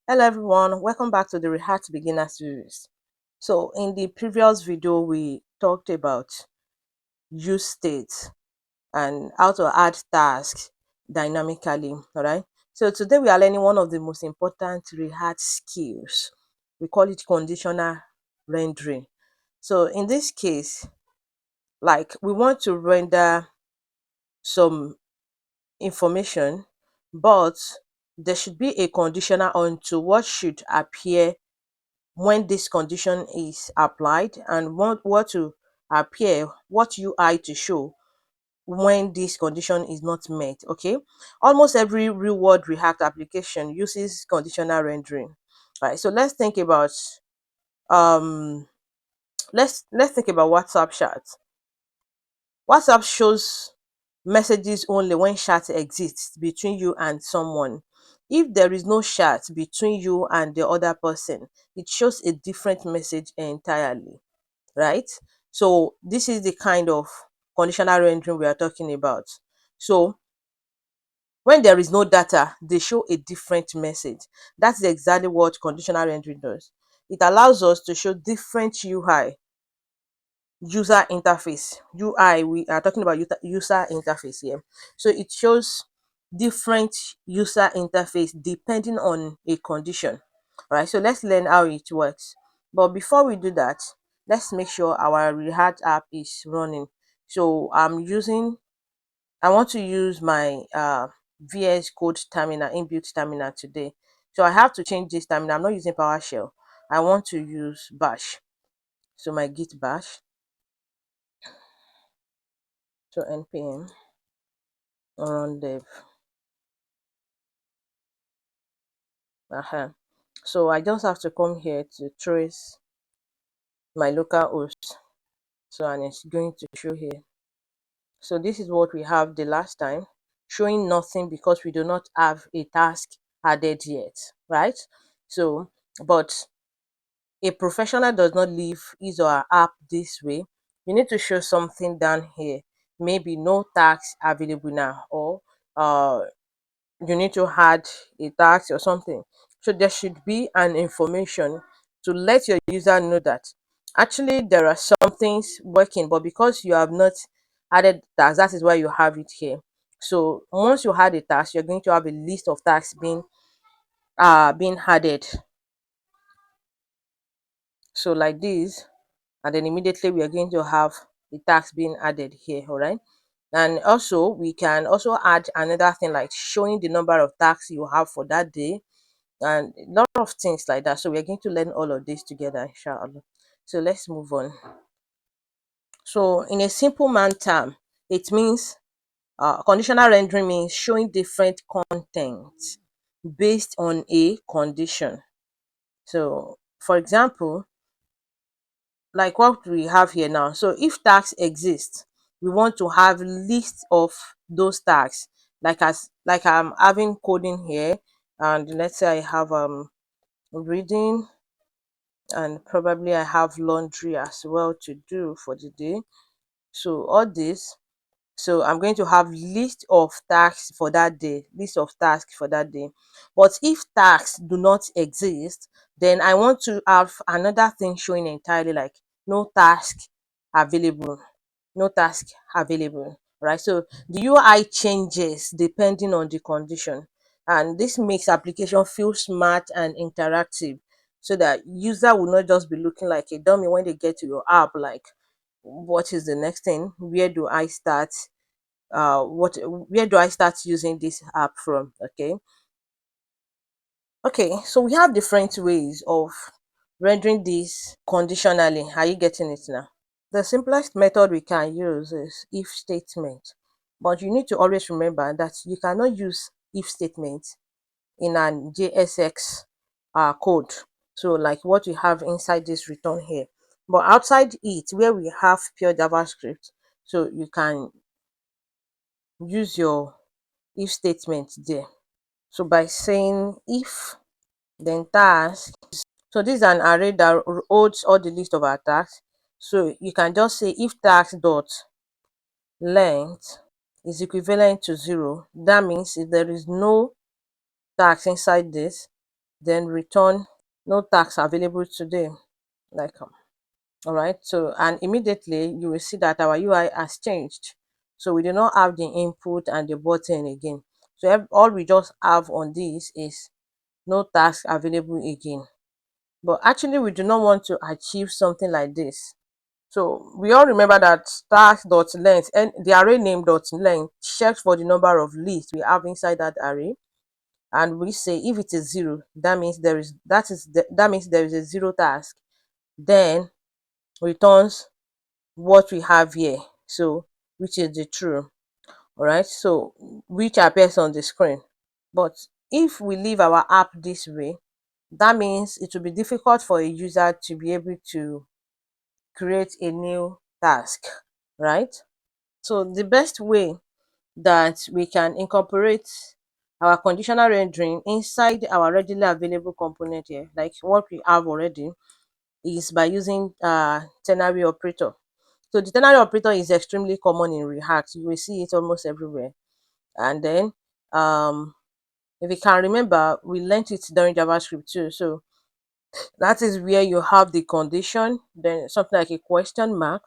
Hello everyone, welcome back to the React Beginner series. So in the previous video, we talked about use states and how to add tasks dynamically, all right? So today we are learning one of the most important React skills. We call it conditional rendering. So in this case, like we want to render some information, but there should be a conditional onto what should appear when this condition is applied and what to appear, what UI to show when this condition is not met. Okay, almost every real world React application uses conditional rendering. Right, so um let's think about WhatsApp chat. WhatsApp shows messages only when chat exists between you and someone. If there is no chat between you and the other person, it shows a different message entirely, right? So this is the kind of conditional rendering we are talking about. So when there is no data, they show a different message. That's exactly what conditional rendering does. It allows us to show different UI, user interface. UI, we are talking about user interface here. So it shows different user interface depending on a condition. All right, so let's learn how it works. But before we do that, let's make sure our React app is running. So I want to use my VS Code terminal, inbuilt terminal today. So I have to change this terminal. I'm not using PowerShell. I want to use Bash. So my Git Bash. So npm run dev. So I just have to come here to trace my local host. So and it's going to show here. So this is what we have the last time, showing nothing because we do not have a task added yet, right? So, but a professional does not leave his or her app this way. You need to show something down here, maybe no task available now, or uh you need to add a task or something. So there should be an information to let your user know that actually there are some things working, but because you have not added tasks, that is why you have it here. So once you add a task, you're going to have a list of tasks being added. So like this, and then immediately we are going to have the task being added here, all right? And also we can also add another thing like showing the number of tasks you have for that day and a lot of things like that. So we're going to learn all of this together, inshallah. So let's move on. So in a simple man term, it means conditional rendering means showing different content based on a condition. So for example, like what we have here now. So if tags exist, we want to have list of those tags. Like I'm having coding here, and let's say I have reading, and probably I have laundry as well to do for the day. So all this, so I'm going to have list of tasks for that day, list of tasks for that day. But if tasks do not exist, then I want to have another thing showing entirely like no task available, no task available, right? So the UI changes depending on the condition, and this makes application feel smart and interactive so that user will not just be looking like a dummy when they get to your app like what is the next thing, where do I start, what where do I start using this app from. Okay, so we have different ways of rendering this conditionally. Are you getting it now? The simplest method we can use is if statement, but you need to always remember that you cannot use if statement in an JSX code. So like what we have inside this return here. But outside it, where we have pure JavaScript, so you can use your if statement there. So by saying if, then task. So this is an array that holds all the list of our tasks. So you can just say if task dot length is equivalent to 0. That means if there is no task inside this, then return no tax available today, like all right. So and immediately you will see that our UI has changed. So we do not have the input and the button again. So all we just have on this is no task available again. But actually we do not want to achieve something like this. So we all remember that task.length and the array name dot length checks for the number of lists we have inside that array. And we say if it is zero, that means that means there is a zero task. Then returns what we have here, so which is the true. All right, so which appears on the screen. But if we leave our app this way, that means it will be difficult for a user to be able to create a new task, right? So the best way that we can incorporate our conditional rendering inside our readily available component here, like what we have already, is by using ternary operator. So the ternary operator is extremely common in React. You will see it almost everywhere. And then if you can remember, we learned it during JavaScript too. So that is where you have the condition, then something like a question mark,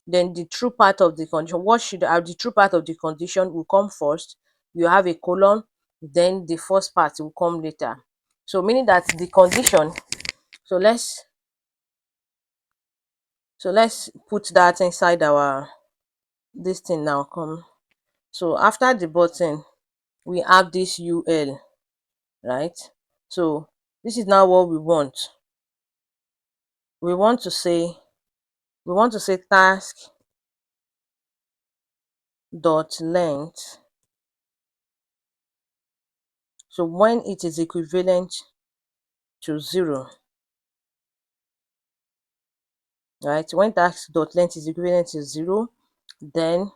then the true part of the condition. What should have the true part of the condition will come first. You have a colon, then the first part will come later. So meaning that the condition. So let's put that inside our this thing now. Come. So after the button, we have this UL, right? So this is now what we want. We want to say task dot length. So when it is equivalent to 0, right? When task dot length is equivalent to 0, then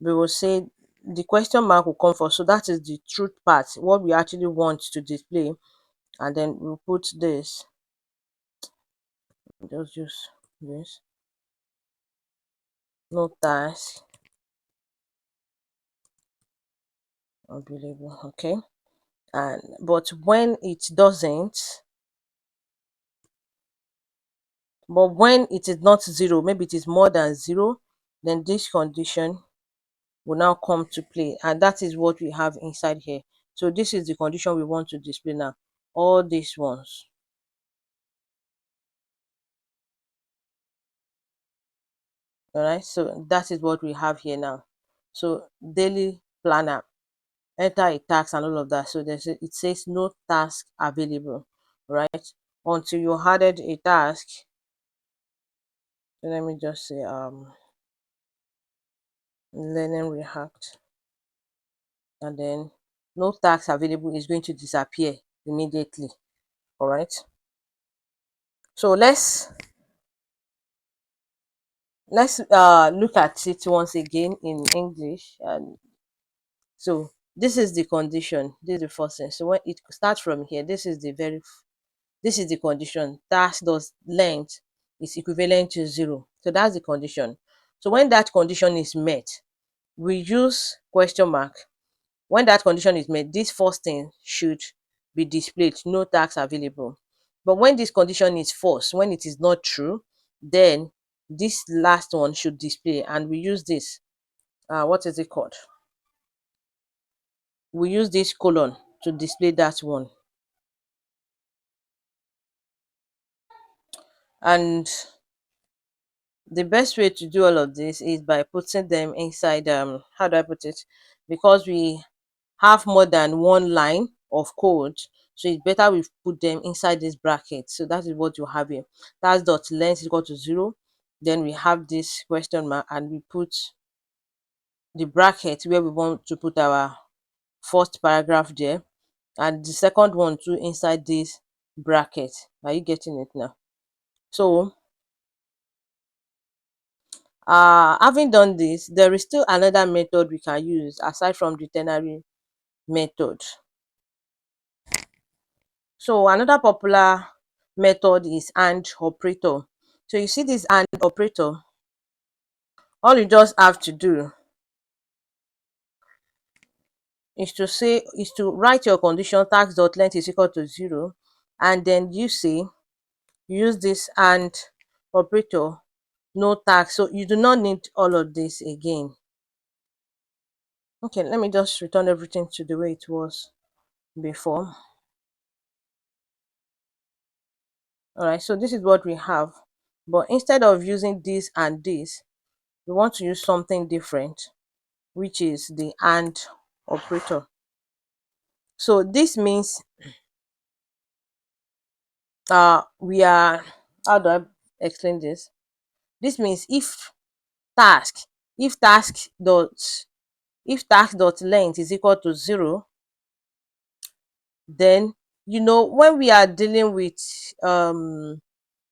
we will say the question mark will come first. So that is the truth part, what we actually want to display. And then we'll put this, just use this, no task available. Okay. And but when it doesn't, but when it is not 0, maybe it is more than 0, then this condition will now come to play, and that is what we have inside here. So this is the condition we want to display now, all these ones. All right, so that is what we have here now. So daily planner, enter a task and all of that. So it says no task available, right? Until you added a task. Let me just say learning React, and then no task available is going to disappear immediately. All right, so let's look at it once again in English. And so this is the condition, this is the first thing. So when it starts from here, this is the condition. Task dot length is equivalent to 0. So that's the condition. So when that condition is met, we use question mark. When that condition is met, this first thing should be displayed, no tax available. But when this condition is false, when it is not true, then this last one should display, and we use this, what is it called? We use this colon to display that one. And the best way to do all of this is by putting them inside, how do I put it? Because we have more than one line of code, so it's better we put them inside this bracket. So that is what you have here. Task dot length is equal to 0. Then we have this question mark, and we put the bracket where we want to put our first paragraph there, and the second one too inside this bracket. Are you getting it now? So having done this, there is still another method we can use aside from the ternary method. So another popular method is AND operator. So you see this AND operator, all you just have to do is to write your condition tax dot length is equal to 0, and then you say use this and operator, no tax. So you do not need all of this again. Okay, let me just return everything to the way it was before. All right, so this is what we have, but instead of using this and this, we want to use something different, which is the and operator. So this means we are, how do I explain this? This means task if task dot task dot length is equal to 0, then when we are dealing with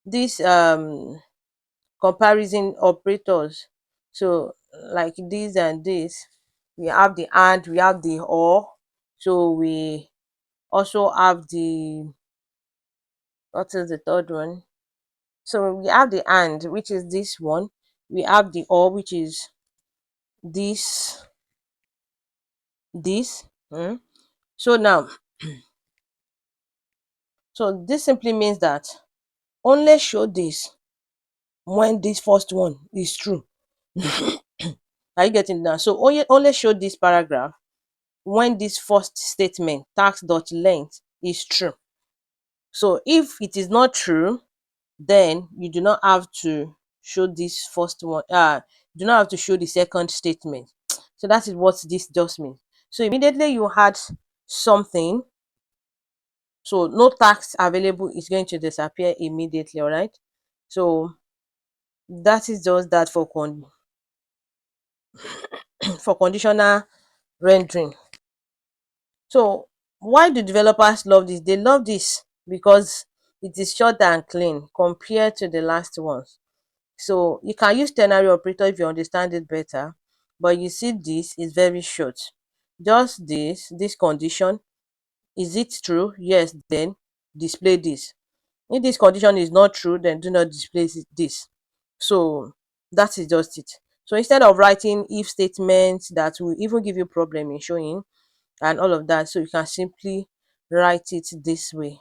this comparison operators, so like this and this, we have the and, we have the or, so we also have the, what is the third one? So we have the and, which is this one, we have the or, which is this this so now, so this simply means that only show this when this first one is true. Are you getting that? So only show this paragraph when this first statement tax dot length is true. So if it is not true, then you do not have to show this first one. You do not have to show the second statement. So that is what this just means. So immediately you had something, so no tax available is going to disappear immediately. All right. So that is just that for for conditional rendering. So why do developers love this? They love this because it is short and clean compared to the last ones. So you can use ternary operator if you understand it better, but you see this is very short. Just this condition, is it true? Yes, then display this. If this condition is not true, then do not display this. So that is just it. So instead of writing if statements that will even give you problem in showing and all of that, so you can simply write it this way.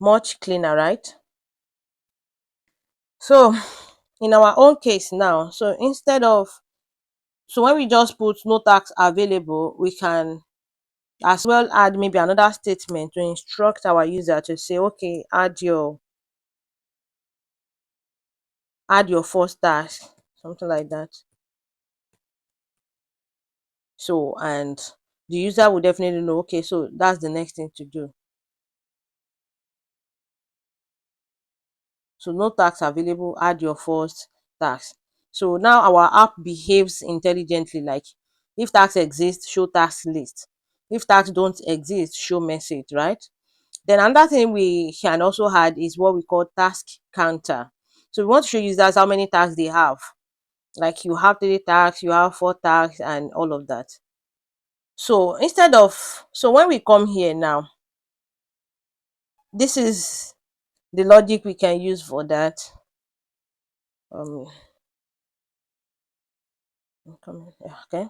Much cleaner, right? So in our own case now, so instead of, so when we just put no tax available, we can as well add maybe another statement to instruct our user to say, okay, add your first tax, something like that. So, and the user will definitely know, okay, so that's the next thing to do. So no tax available, add your first tax. So now our app behaves intelligently, like if tax exists, show tax list. If tax don't exist, show message, right? Then another thing we can also add is what we call task counter. So we want to show users how many tasks they have. Like you have 3 tasks, you have 4 tasks, and all of that. So so when we come here now, this is the logic we can use for that. Um, okay.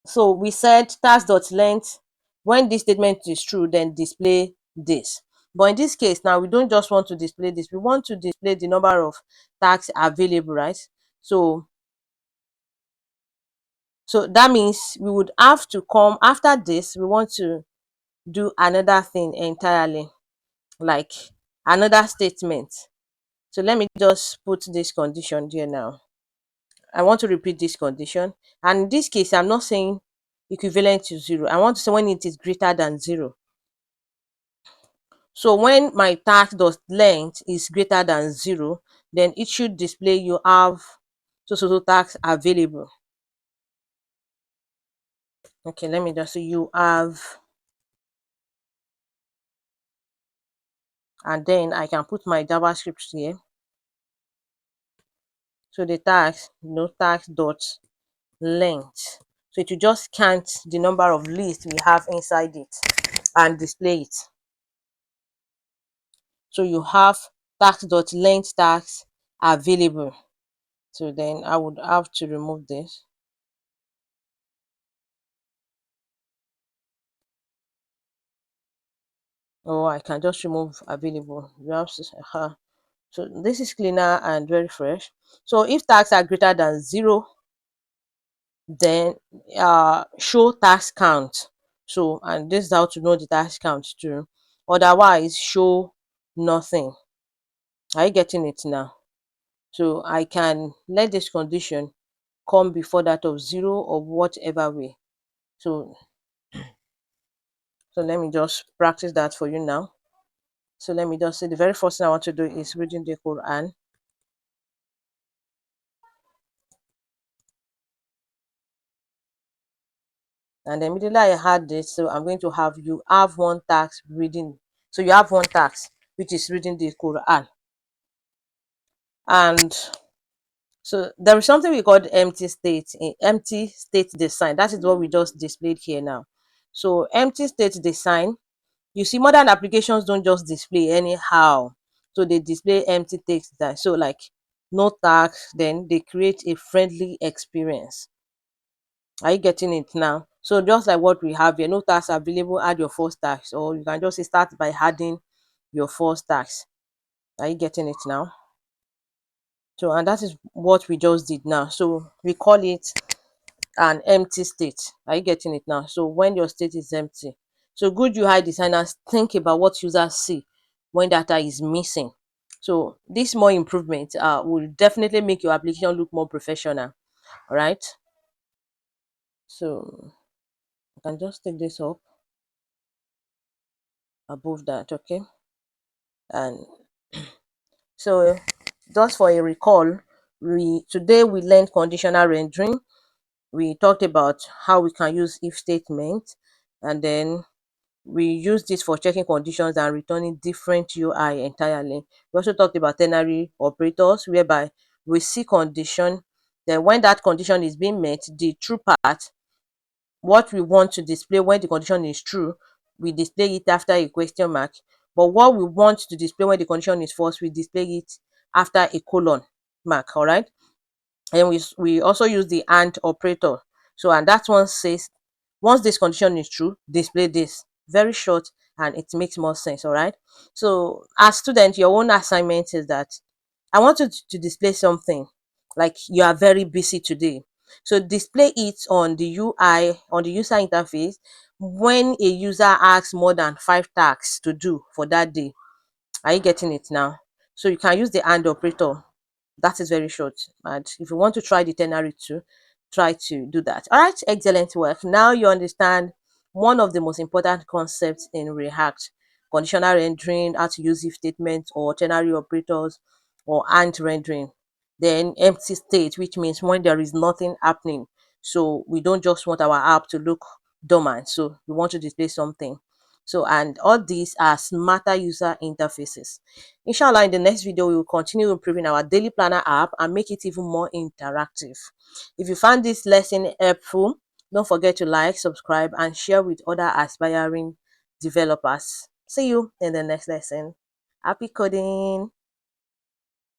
So we said task.length, when this statement is true, then display this. But in this case now, we don't just want to display this, we want to display the number of tasks available, right? So that means we would have to come after this, we want to do another thing entirely, like another statement. So let me just put this condition here now. I want to repeat this condition. And in this case, I'm not saying equivalent to 0. I want to say when it is greater than 0. So when my task dot length is greater than 0, then it should display you have so tasks available. Okay, let me just say you have, and then I can put my JavaScript here. So the task, task dot length. So it will just count the number of lists we have inside it and display it. So you have tax.length tax available. So then I would have to remove this. or I can just remove available. So this is cleaner and very fresh. So if tags are greater than 0, then show task count. So, and this is how to know the task count too. Otherwise, show nothing. Are you getting it now? So I can let this condition come before that of 0 or whatever way. So so let me just practice that for you now. So let me just say the very first thing I want to do is reading the Quran. And immediately I had this, so I'm going to have you have one task reading. So you have one task which is reading the Quran. And so there is something we call empty state design. That is what we just displayed here now. So empty state design, you see modern applications don't just display anyhow. So they display empty text design. So like no tags, then they create a friendly experience. Are you getting it now? So just like what we have here, no tags available, add your first tags, or you can just say start by adding your first tags. Are you getting it now? So and that is what we just did now. So we call it an empty state. Are you getting it now? So when your state is empty, so good UI designers think about what users see when data is missing. So this more improvement will definitely make your application look more professional. All right. So I can just take this up above that. Okay. And so just for a recall, we today we learned conditional rendering. We talked about how we can use if statement, and then we use this for checking conditions and returning different UI entirely. We also talked about ternary operators, whereby we see condition, then when that condition is being met, the true part, what we want to display when the condition is true, we display it after a question mark. But what we want to display when the condition is false, we display it after a colon mark. All right. And we also use the AND operator. So and that one says once this condition is true, display this. Very short and it makes more sense. All right. So as student, your own assignment is that I want you to display something like you are very busy today. So display it on the UI, on the user interface, when a user asks more than 5 tasks to do for that day. Are you getting it now? So you can use the AND operator. That is very short. And if you want to try the ternary too, try to do that. All right, excellent work. Now you understand one of the most important concepts in React: conditional rendering, how to use if statements or ternary operators, or AND rendering. Then empty state, which means when there is nothing happening. So we don't just want our app to look dormant. So we want to display something. So, and all these are smarter user interfaces. Inshallah, in the next video, we will continue improving our daily planner app and make it even more interactive. If you found this lesson helpful, don't forget to like, subscribe, and share with other aspiring developers. See you in the next lesson. Happy coding!